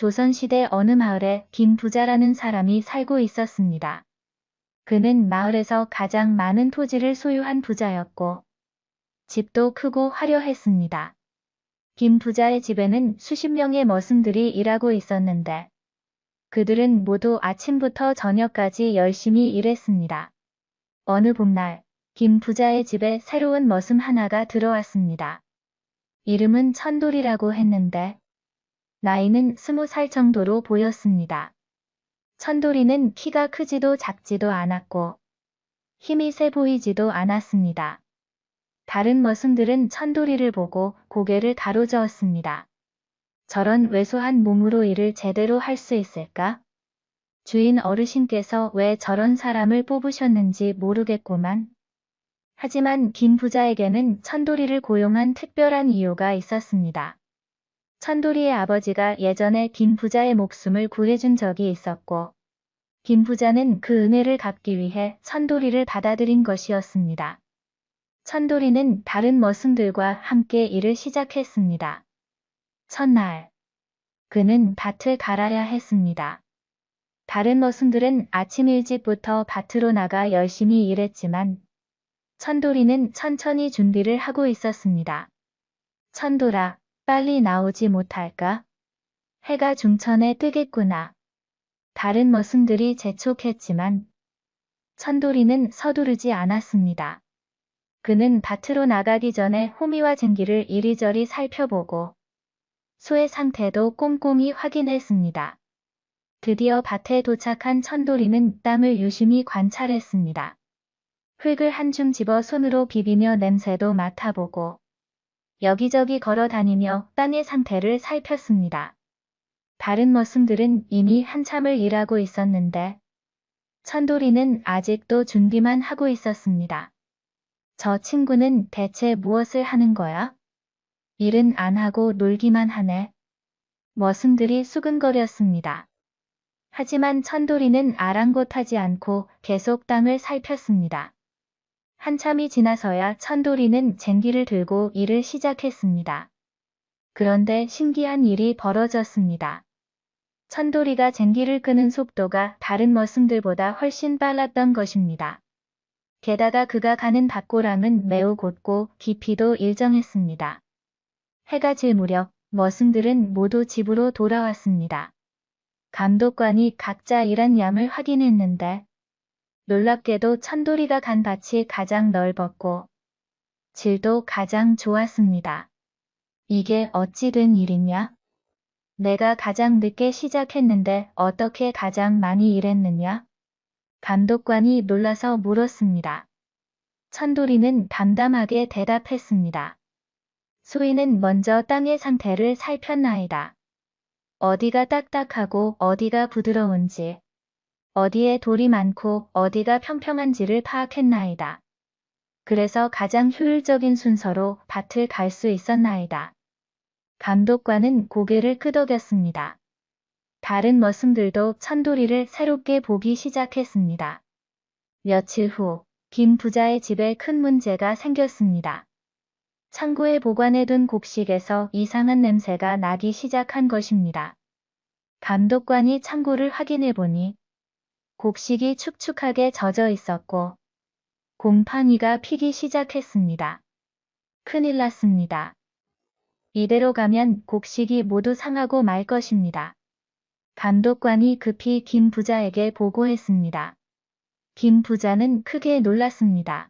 조선시대 어느 마을에 김 부자라는 사람이 살고 있었습니다. 그는 마을에서 가장 많은 토지를 소유한 부자였고 집도 크고 화려했습니다. 김 부자의 집에는 수십 명의 머슴들이 일하고 있었는데 그들은 모두 아침부터 저녁까지 열심히 일했습니다. 어느 봄날 김 부자의 집에 새로운 머슴 하나가 들어왔습니다. 이름은 천돌이라고 했는데 나이는 20살 정도로 보였습니다. 천돌이는 키가 크지도 작지도 않았고 힘이 세 보이지도 않았습니다. 다른 머슴들은 천돌이를 보고 고개를 가로저었습니다. 저런 왜소한 몸으로 일을 제대로 할 수 있을까? 주인 어르신께서 왜 저런 사람을 뽑으셨는지 모르겠구만. 하지만 김 부자에게는 천돌이를 고용한 특별한 이유가 있었습니다. 천돌이의 아버지가 예전에 김 부자의 목숨을 구해준 적이 있었고 김 부자는 그 은혜를 갚기 위해 천돌이를 받아들인 것이었습니다. 천돌이는 다른 머슴들과 함께 일을 시작했습니다. 첫날, 그는 밭을 갈아야 했습니다. 다른 머슴들은 아침 일찍부터 밭으로 나가 열심히 일했지만 천돌이는 천천히 준비를 하고 있었습니다. 천돌아, 빨리 나오지 못할까? 해가 중천에 뜨겠구나. 다른 머슴들이 재촉했지만 천돌이는 서두르지 않았습니다. 그는 밭으로 나가기 전에 호미와 쟁기를 이리저리 살펴보고 소의 상태도 꼼꼼히 확인했습니다. 드디어 밭에 도착한 천돌이는 땅을 유심히 관찰했습니다. 흙을 한 줌 집어 손으로 비비며 냄새도 맡아보고 여기저기 걸어 다니며 땅의 상태를 살폈습니다. 다른 머슴들은 이미 한참을 일하고 있었는데 천돌이는 아직도 준비만 하고 있었습니다. 저 친구는 대체 무엇을 하는 거야? 일은 안 하고 놀기만 하네. 머슴들이 수근거렸습니다. 하지만 천돌이는 아랑곳하지 않고 계속 땅을 살폈습니다. 한참이 지나서야 천돌이는 쟁기를 들고 일을 시작했습니다. 그런데 신기한 일이 벌어졌습니다. 천돌이가 쟁기를 끄는 속도가 다른 머슴들보다 훨씬 빨랐던 것입니다. 게다가 그가 가는 밭고랑은 매우 곧고 깊이도 일정했습니다. 해가 질 무렵 머슴들은 모두 집으로 돌아왔습니다. 감독관이 각자 일한 양을 확인했는데 놀랍게도 천돌이가 간 밭이 가장 넓었고 질도 가장 좋았습니다. 이게 어찌 된 일이냐? 내가 가장 늦게 시작했는데 어떻게 가장 많이 일했느냐? 감독관이 놀라서 물었습니다. 천돌이는 담담하게 대답했습니다. 소인은 먼저 땅의 상태를 살폈나이다. 어디가 딱딱하고 어디가 부드러운지, 어디에 돌이 많고 어디가 평평한지를 파악했나이다. 그래서 가장 효율적인 순서로 밭을 갈 수 있었나이다. 감독관은 고개를 끄덕였습니다. 다른 머슴들도 천돌이를 새롭게 보기 시작했습니다. 며칠 후, 김 부자의 집에 큰 문제가 생겼습니다. 창고에 보관해둔 곡식에서 이상한 냄새가 나기 시작한 것입니다. 감독관이 창고를 확인해보니 곡식이 축축하게 젖어 있었고 곰팡이가 피기 시작했습니다. 큰일 났습니다. 이대로 가면 곡식이 모두 상하고 말 것입니다. 감독관이 급히 김 부자에게 보고했습니다. 김 부자는 크게 놀랐습니다.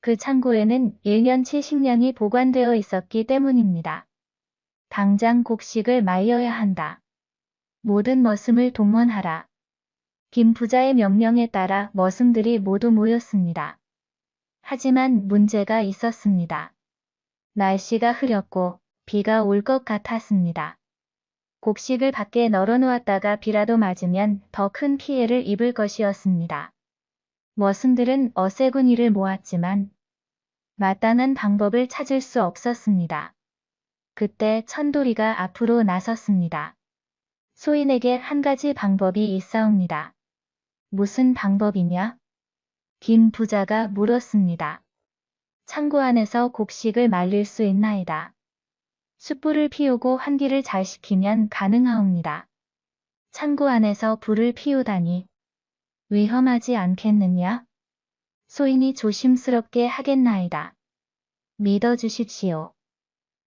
그 창고에는 1년치 식량이 보관되어 있었기 때문입니다. 당장 곡식을 말려야 한다. 모든 머슴을 동원하라. 김 부자의 명령에 따라 머슴들이 모두 모였습니다. 하지만 문제가 있었습니다. 날씨가 흐렸고 비가 올 것 같았습니다. 곡식을 밖에 널어놓았다가 비라도 맞으면 더 큰 피해를 입을 것이었습니다. 머슴들은 어세군이를 모았지만 마땅한 방법을 찾을 수 없었습니다. 그때 천돌이가 앞으로 나섰습니다. 소인에게 한 가지 방법이 있사옵니다. 무슨 방법이냐? 김 부자가 물었습니다. 창고 안에서 곡식을 말릴 수 있나이다. 숯불을 피우고 환기를 잘 시키면 가능하옵니다. 창고 안에서 불을 피우다니 위험하지 않겠느냐? 소인이 조심스럽게 하겠나이다. 믿어주십시오.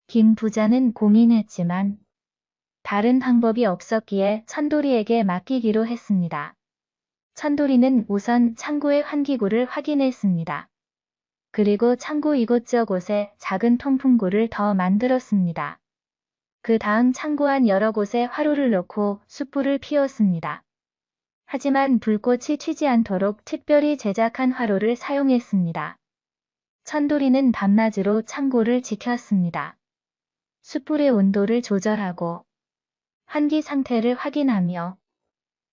김 부자는 고민했지만 다른 방법이 없었기에 천돌이에게 맡기기로 했습니다. 천돌이는 우선 창고의 환기구를 확인했습니다. 그리고 창고 이곳저곳에 작은 통풍구를 더 만들었습니다. 그 다음 창고 안 여러 곳에 화로를 넣고 숯불을 피웠습니다. 하지만 불꽃이 튀지 않도록 특별히 제작한 화로를 사용했습니다. 천돌이는 밤낮으로 창고를 지켰습니다. 숯불의 온도를 조절하고 환기 상태를 확인하며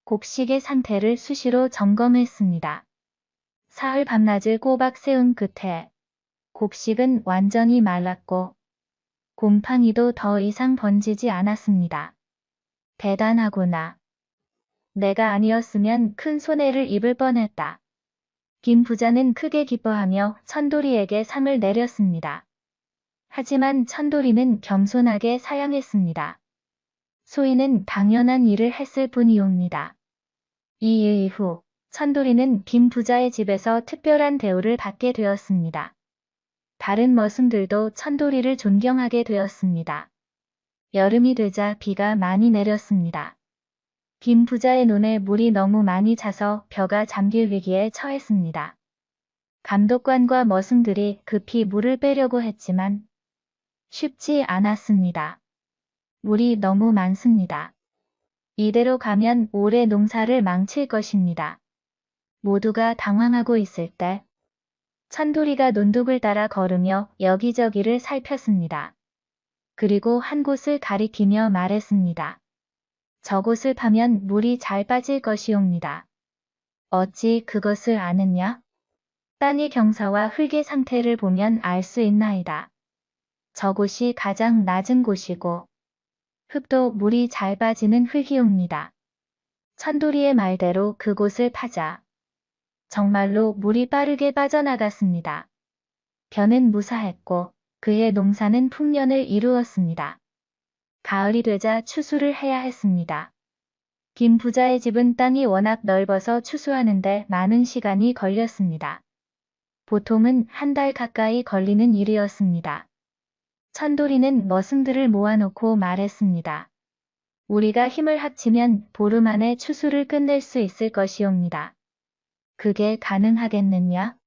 곡식의 상태를 수시로 점검했습니다. 사흘 밤낮을 꼬박 세운 끝에 곡식은 완전히 말랐고 곰팡이도 더 이상 번지지 않았습니다. 대단하구나. 내가 아니었으면 큰 손해를 입을 뻔했다. 김 부자는 크게 기뻐하며 천돌이에게 상을 내렸습니다. 하지만 천돌이는 겸손하게 사양했습니다. 소인은 당연한 일을 했을 뿐이옵니다. 이 이후 천돌이는 김 부자의 집에서 특별한 대우를 받게 되었습니다. 다른 머슴들도 천돌이를 존경하게 되었습니다. 여름이 되자 비가 많이 내렸습니다. 김 부자의 논에 물이 너무 많이 차서 벼가 잠길 위기에 처했습니다. 감독관과 머슴들이 급히 물을 빼려고 했지만 쉽지 않았습니다. 물이 너무 많습니다. 이대로 가면 올해 농사를 망칠 것입니다. 모두가 당황하고 있을 때 천돌이가 논둑을 따라 걸으며 여기저기를 살폈습니다. 그리고 한 곳을 가리키며 말했습니다. 저곳을 파면 물이 잘 빠질 것이옵니다. 어찌 그것을 아느냐? 땅의 경사와 흙의 상태를 보면 알 수 있나이다. 저곳이 가장 낮은 곳이고 흙도 물이 잘 빠지는 흙이옵니다. 천돌이의 말대로 그곳을 파자. 정말로 물이 빠르게 빠져나갔습니다. 벼는 무사했고 그의 농사는 풍년을 이루었습니다. 가을이 되자 추수를 해야 했습니다. 김 부자의 집은 땅이 워낙 넓어서 추수하는데 많은 시간이 걸렸습니다. 보통은 한 달 가까이 걸리는 일이었습니다. 천돌이는 머슴들을 모아놓고 말했습니다. 우리가 힘을 합치면 보름 안에 추수를 끝낼 수 있을 것이옵니다. 그게 가능하겠느냐?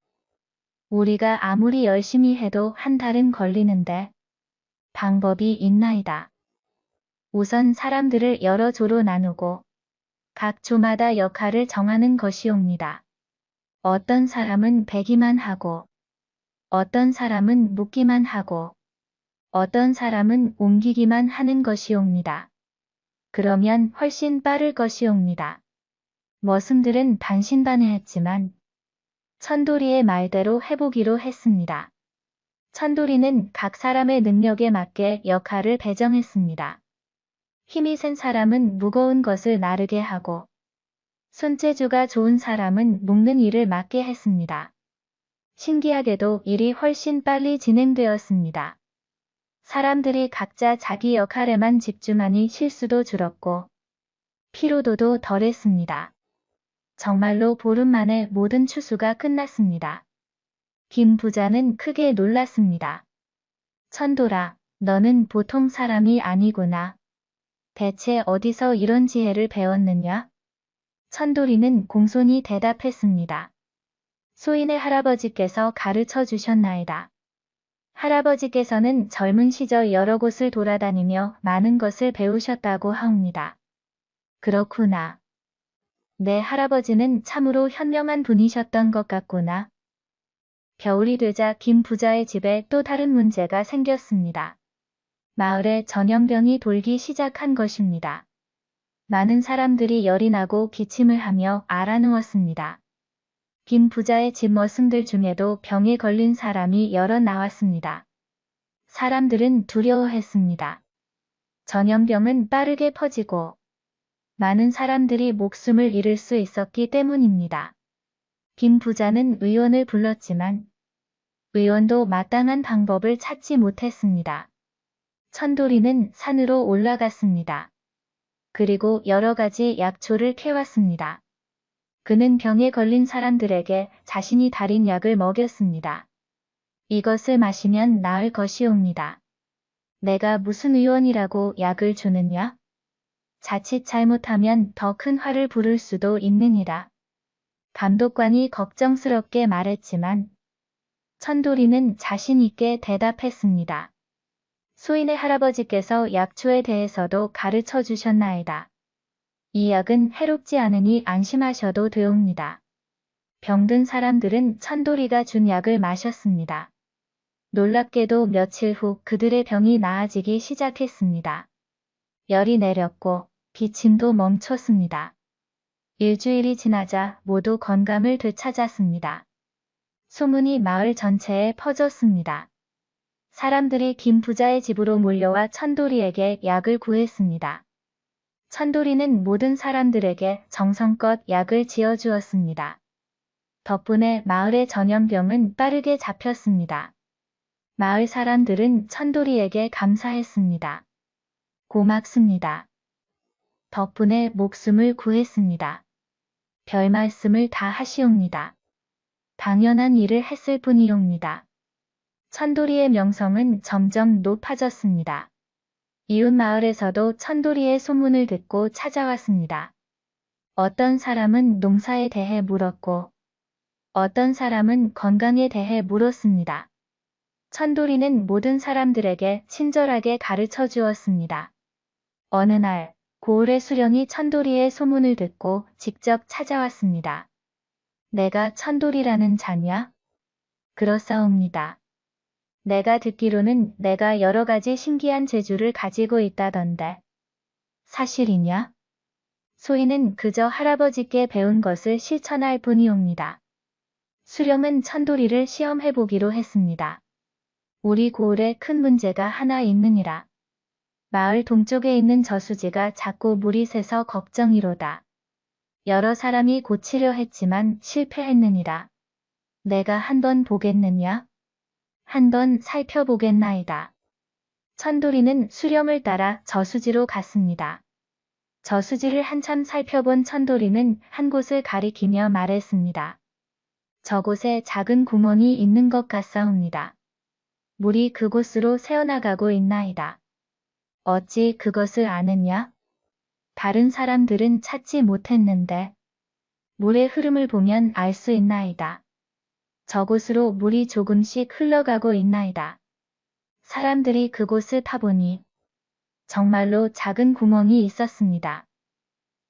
우리가 아무리 열심히 해도 한 달은 걸리는데 방법이 있나이다. 우선 사람들을 여러 조로 나누고 각 조마다 역할을 정하는 것이옵니다. 어떤 사람은 베기만 하고 어떤 사람은 묻기만 하고 어떤 사람은 옮기기만 하는 것이옵니다. 그러면 훨씬 빠를 것이옵니다. 머슴들은 반신반의했지만 천돌이의 말대로 해보기로 했습니다. 천돌이는 각 사람의 능력에 맞게 역할을 배정했습니다. 힘이 센 사람은 무거운 것을 나르게 하고 손재주가 좋은 사람은 묶는 일을 맡게 했습니다. 신기하게도 일이 훨씬 빨리 진행되었습니다. 사람들이 각자 자기 역할에만 집중하니 실수도 줄었고 피로도도 덜했습니다. 정말로 보름 만에 모든 추수가 끝났습니다. 김 부자는 크게 놀랐습니다. 천돌아, 너는 보통 사람이 아니구나. 대체 어디서 이런 지혜를 배웠느냐? 천돌이는 공손히 대답했습니다. 소인의 할아버지께서 가르쳐 주셨나이다. 할아버지께서는 젊은 시절 여러 곳을 돌아다니며 많은 것을 배우셨다고 하옵니다. 그렇구나. 내 할아버지는 참으로 현명한 분이셨던 것 같구나. 겨울이 되자 김 부자의 집에 또 다른 문제가 생겼습니다. 마을에 전염병이 돌기 시작한 것입니다. 많은 사람들이 열이 나고 기침을 하며 앓아누웠습니다. 김 부자의 집 머슴들 중에도 병에 걸린 사람이 여러 나왔습니다. 사람들은 두려워했습니다. 전염병은 빠르게 퍼지고 많은 사람들이 목숨을 잃을 수 있었기 때문입니다. 김 부자는 의원을 불렀지만 의원도 마땅한 방법을 찾지 못했습니다. 천돌이는 산으로 올라갔습니다. 그리고 여러 가지 약초를 캐왔습니다. 그는 병에 걸린 사람들에게 자신이 달인 약을 먹였습니다. 이것을 마시면 나을 것이옵니다. 내가 무슨 의원이라고 약을 주느냐? 자칫 잘못하면 더 큰 화를 부를 수도 있느니라. 감독관이 걱정스럽게 말했지만 천돌이는 자신 있게 대답했습니다. 소인의 할아버지께서 약초에 대해서도 가르쳐 주셨나이다. 이 약은 해롭지 않으니 안심하셔도 되옵니다. 병든 사람들은 천돌이가 준 약을 마셨습니다. 놀랍게도 며칠 후 그들의 병이 나아지기 시작했습니다. 열이 내렸고 기침도 멈췄습니다. 일주일이 지나자 모두 건강을 되찾았습니다. 소문이 마을 전체에 퍼졌습니다. 사람들이 김 부자의 집으로 몰려와 천돌이에게 약을 구했습니다. 천돌이는 모든 사람들에게 정성껏 약을 지어주었습니다. 덕분에 마을의 전염병은 빠르게 잡혔습니다. 마을 사람들은 천돌이에게 감사했습니다. 고맙습니다. 덕분에 목숨을 구했습니다. 별 말씀을 다 하시옵니다. 당연한 일을 했을 뿐이옵니다. 천돌이의 명성은 점점 높아졌습니다. 이웃 마을에서도 천돌이의 소문을 듣고 찾아왔습니다. 어떤 사람은 농사에 대해 물었고 어떤 사람은 건강에 대해 물었습니다. 천돌이는 모든 사람들에게 친절하게 가르쳐 주었습니다. 어느 날 고을의 수령이 천돌이의 소문을 듣고 직접 찾아왔습니다. 내가 천돌이라는 자냐? 그렇사옵니다. 내가 듣기로는 내가 여러 가지 신기한 재주를 가지고 있다던데. 사실이냐? 소인은 그저 할아버지께 배운 것을 실천할 뿐이옵니다. 수령은 천돌이를 시험해보기로 했습니다. 우리 고을에 큰 문제가 하나 있느니라. 마을 동쪽에 있는 저수지가 자꾸 물이 새서 걱정이로다. 여러 사람이 고치려 했지만 실패했느니라. 내가 한번 보겠느냐? 한번 살펴보겠나이다. 천돌이는 수령을 따라 저수지로 갔습니다. 저수지를 한참 살펴본 천돌이는 한 곳을 가리키며 말했습니다. 저곳에 작은 구멍이 있는 것 같사옵니다. 물이 그곳으로 새어나가고 있나이다. 어찌 그것을 아느냐? 다른 사람들은 찾지 못했는데 물의 흐름을 보면 알 수 있나이다. 저곳으로 물이 조금씩 흘러가고 있나이다. 사람들이 그곳을 파보니 정말로 작은 구멍이 있었습니다.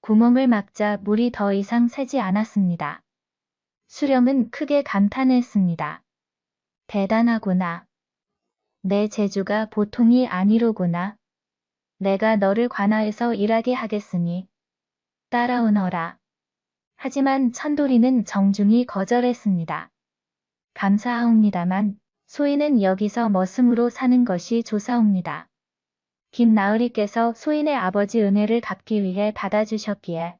구멍을 막자 물이 더 이상 새지 않았습니다. 수령은 크게 감탄했습니다. 대단하구나. 내 재주가 보통이 아니로구나. 내가 너를 관아에서 일하게 하겠으니 따라오너라. 하지만 천돌이는 정중히 거절했습니다. 감사하옵니다만 소인은 여기서 머슴으로 사는 것이 좋사옵니다. 김나으리께서 소인의 아버지 은혜를 갚기 위해 받아주셨기에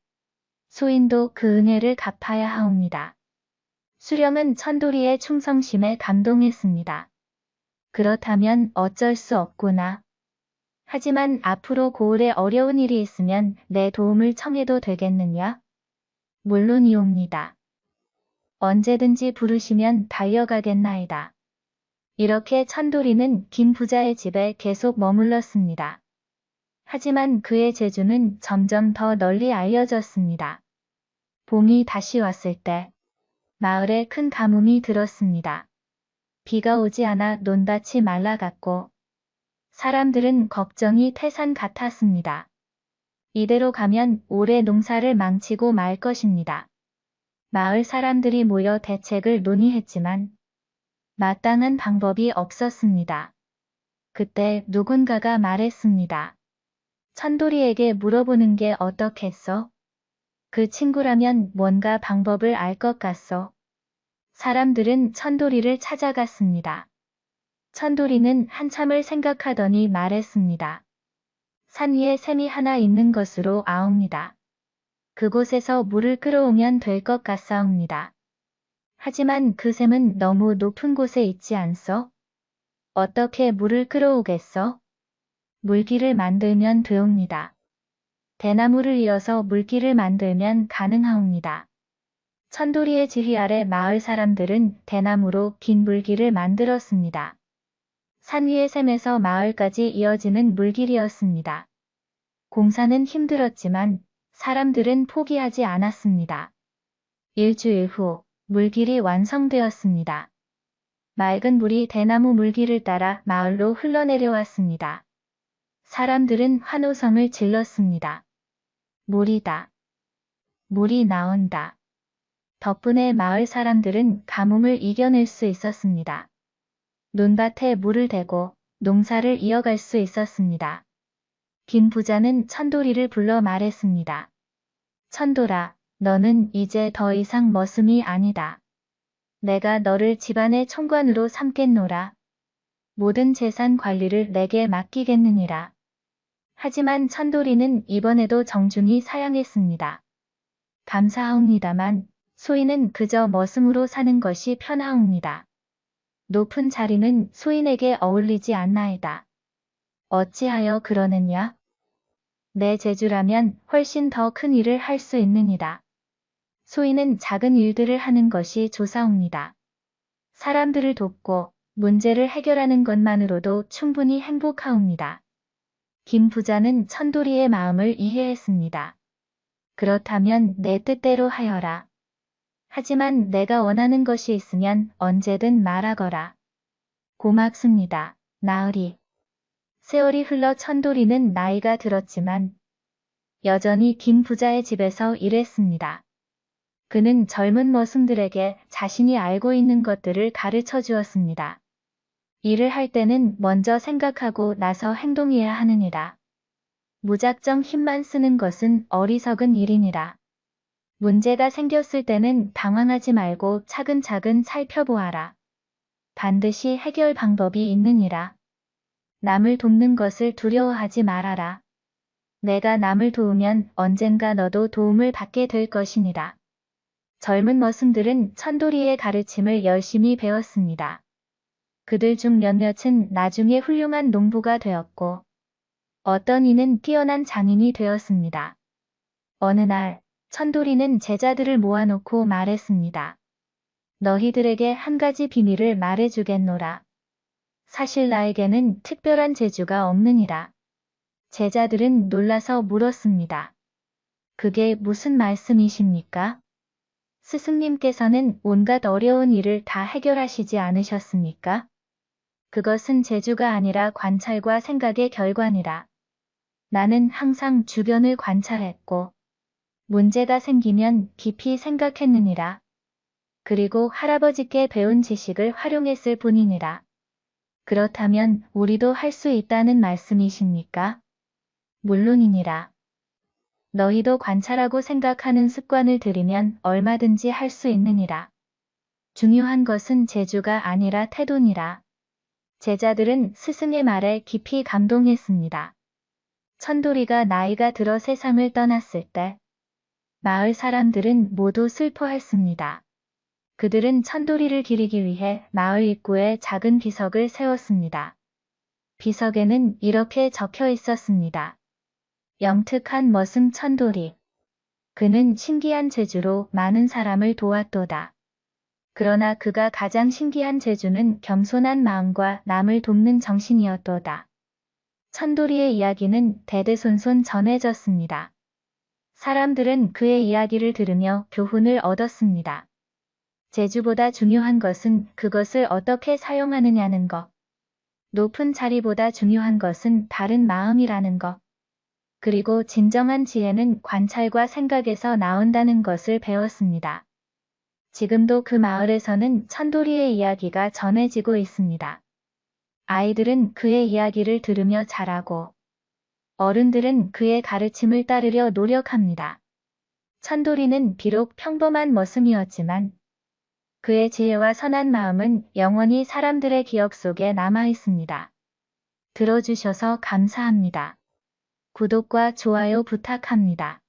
소인도 그 은혜를 갚아야 하옵니다. 수령은 천돌이의 충성심에 감동했습니다. 그렇다면 어쩔 수 없구나. 하지만 앞으로 고을에 어려운 일이 있으면 내 도움을 청해도 되겠느냐? 물론이옵니다. 언제든지 부르시면 달려가겠나이다. 이렇게 천돌이는 김 부자의 집에 계속 머물렀습니다. 하지만 그의 재주는 점점 더 널리 알려졌습니다. 봄이 다시 왔을 때 마을에 큰 가뭄이 들었습니다. 비가 오지 않아 논밭이 말라갔고 사람들은 걱정이 태산 같았습니다. 이대로 가면 올해 농사를 망치고 말 것입니다. 마을 사람들이 모여 대책을 논의했지만 마땅한 방법이 없었습니다. 그때 누군가가 말했습니다. 천돌이에게 물어보는 게 어떻겠어? 그 친구라면 뭔가 방법을 알 것 같소. 사람들은 천돌이를 찾아갔습니다. 천돌이는 한참을 생각하더니 말했습니다. 산 위에 샘이 하나 있는 것으로 아옵니다. 그곳에서 물을 끌어오면 될 것 같사옵니다. 하지만 그 샘은 너무 높은 곳에 있지 않소? 어떻게 물을 끌어오겠소? 물길을 만들면 되옵니다. 대나무를 이어서 물길을 만들면 가능하옵니다. 천도리의 지휘 아래 마을 사람들은 대나무로 긴 물길을 만들었습니다. 산 위의 샘에서 마을까지 이어지는 물길이었습니다. 공사는 힘들었지만 사람들은 포기하지 않았습니다. 일주일 후 물길이 완성되었습니다. 맑은 물이 대나무 물길을 따라 마을로 흘러내려왔습니다. 사람들은 환호성을 질렀습니다. 물이다. 물이 나온다. 덕분에 마을 사람들은 가뭄을 이겨낼 수 있었습니다. 논밭에 물을 대고 농사를 이어갈 수 있었습니다. 김 부자는 천도리를 불러 말했습니다. 천도라, 너는 이제 더 이상 머슴이 아니다. 내가 너를 집안의 총관으로 삼겠노라. 모든 재산 관리를 내게 맡기겠느니라. 하지만 천도리는 이번에도 정중히 사양했습니다. 감사하옵니다만 소인은 그저 머슴으로 사는 것이 편하옵니다. 높은 자리는 소인에게 어울리지 않나이다. 어찌하여 그러느냐? 내 재주라면 훨씬 더 큰 일을 할 수 있느니라. 소인은 작은 일들을 하는 것이 좋사옵니다. 사람들을 돕고 문제를 해결하는 것만으로도 충분히 행복하옵니다. 김 부자는 천도리의 마음을 이해했습니다. 그렇다면 내 뜻대로 하여라. 하지만 내가 원하는 것이 있으면 언제든 말하거라. 고맙습니다. 나으리. 세월이 흘러 천도리는 나이가 들었지만 여전히 김 부자의 집에서 일했습니다. 그는 젊은 머슴들에게 자신이 알고 있는 것들을 가르쳐 주었습니다. 일을 할 때는 먼저 생각하고 나서 행동해야 하느니라. 무작정 힘만 쓰는 것은 어리석은 일이니라. 문제가 생겼을 때는 당황하지 말고 차근차근 살펴보아라. 반드시 해결 방법이 있느니라. 남을 돕는 것을 두려워하지 말아라. 내가 남을 도우면 언젠가 너도 도움을 받게 될 것이니라. 젊은 머슴들은 천도리의 가르침을 열심히 배웠습니다. 그들 중 몇몇은 나중에 훌륭한 농부가 되었고 어떤 이는 뛰어난 장인이 되었습니다. 어느 날 천도리는 제자들을 모아놓고 말했습니다. 너희들에게 한 가지 비밀을 말해주겠노라. 사실 나에게는 특별한 재주가 없느니라. 제자들은 놀라서 물었습니다. 그게 무슨 말씀이십니까? 스승님께서는 온갖 어려운 일을 다 해결하시지 않으셨습니까? 그것은 재주가 아니라 관찰과 생각의 결과니라. 나는 항상 주변을 관찰했고 문제가 생기면 깊이 생각했느니라. 그리고 할아버지께 배운 지식을 활용했을 뿐이니라. 그렇다면 우리도 할 수 있다는 말씀이십니까? 물론이니라. 너희도 관찰하고 생각하는 습관을 들이면 얼마든지 할 수 있느니라. 중요한 것은 재주가 아니라 태도니라. 제자들은 스승의 말에 깊이 감동했습니다. 천도리가 나이가 들어 세상을 떠났을 때 마을 사람들은 모두 슬퍼했습니다. 그들은 천도리를 기리기 위해 마을 입구에 작은 비석을 세웠습니다. 비석에는 이렇게 적혀 있었습니다. 영특한 머슴 천도리. 그는 신기한 재주로 많은 사람을 도왔도다. 그러나 그가 가장 신기한 재주는 겸손한 마음과 남을 돕는 정신이었도다. 천도리의 이야기는 대대손손 전해졌습니다. 사람들은 그의 이야기를 들으며 교훈을 얻었습니다. 재주보다 중요한 것은 그것을 어떻게 사용하느냐는 것. 높은 자리보다 중요한 것은 바른 마음이라는 것. 그리고 진정한 지혜는 관찰과 생각에서 나온다는 것을 배웠습니다. 지금도 그 마을에서는 천도리의 이야기가 전해지고 있습니다. 아이들은 그의 이야기를 들으며 자라고 어른들은 그의 가르침을 따르려 노력합니다. 천도리는 비록 평범한 머슴이었지만 그의 지혜와 선한 마음은 영원히 사람들의 기억 속에 남아 있습니다. 들어주셔서 감사합니다. 구독과 좋아요 부탁합니다.